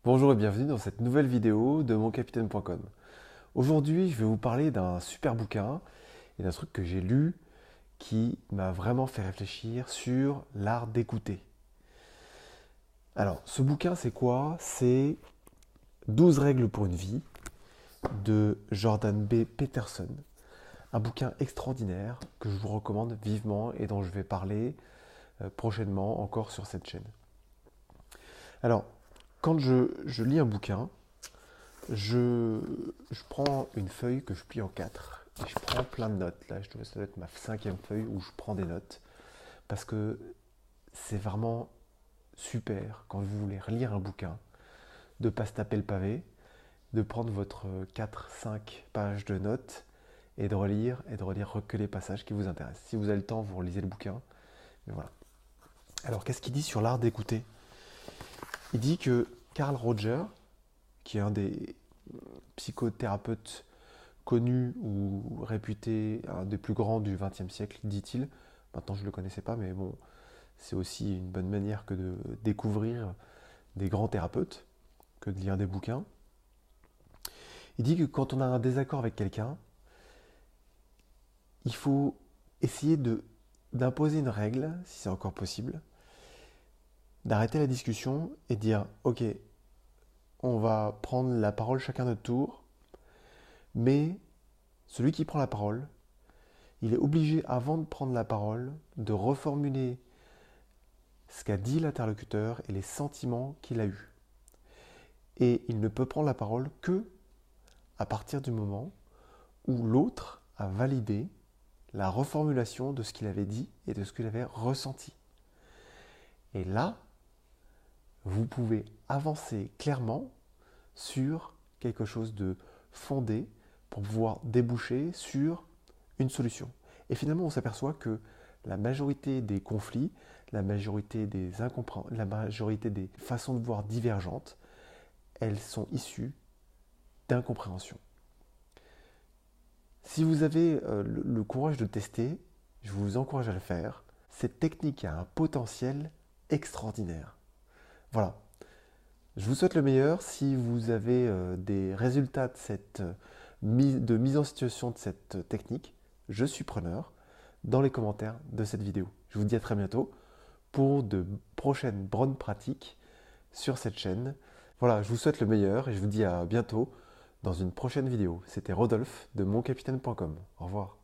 Bonjour et bienvenue dans cette nouvelle vidéo de moncapitaine.com. Aujourd'hui, je vais vous parler d'un super bouquin et d'un truc que j'ai lu qui m'a vraiment fait réfléchir sur l'art d'écouter. Alors, ce bouquin, c'est quoi? C'est 12 règles pour une vie de Jordan B. Peterson. Un bouquin extraordinaire que je vous recommande vivement et dont je vais parler prochainement encore sur cette chaîne. Alors, quand je lis un bouquin, je prends une feuille que je plie en quatre et je prends plein de notes. Là, ça doit être ma cinquième feuille où je prends des notes parce que c'est vraiment super quand vous voulez relire un bouquin de ne pas se taper le pavé, de prendre votre 4-5 pages de notes et de relire que les passages qui vous intéressent. Si vous avez le temps, vous relisez le bouquin. Mais voilà. Alors, qu'est-ce qu'il dit sur l'art d'écouter? Il dit que Carl Roger, qui est un des psychothérapeutes connu ou réputé, un des plus grands du XXe siècle, dit-il. Maintenant, je ne le connaissais pas, mais bon, c'est aussi une bonne manière que de découvrir des grands thérapeutes, que de lire des bouquins. Il dit que quand on a un désaccord avec quelqu'un, il faut essayer d'imposer une règle, si c'est encore possible, d'arrêter la discussion et dire « Ok, on va prendre la parole chacun notre tour, mais celui qui prend la parole, il est obligé, avant de prendre la parole, de reformuler ce qu'a dit l'interlocuteur et les sentiments qu'il a eus. Et il ne peut prendre la parole que à partir du moment où l'autre a validé la reformulation de ce qu'il avait dit et de ce qu'il avait ressenti. Et là, vous pouvez avancer clairement sur quelque chose de fondé pour pouvoir déboucher sur une solution. Et finalement, on s'aperçoit que la majorité des conflits, la majorité des façons de voir divergentes, elles sont issues d'incompréhension. Si vous avez le courage de tester, je vous encourage à le faire. Cette technique a un potentiel extraordinaire. Voilà. Je vous souhaite le meilleur. Si vous avez des résultats de mise en situation de cette technique, je suis preneur dans les commentaires de cette vidéo. Je vous dis à très bientôt pour de prochaines bonnes pratiques sur cette chaîne. Voilà, je vous souhaite le meilleur et je vous dis à bientôt dans une prochaine vidéo. C'était Rodolphe de moncapitaine.com. Au revoir.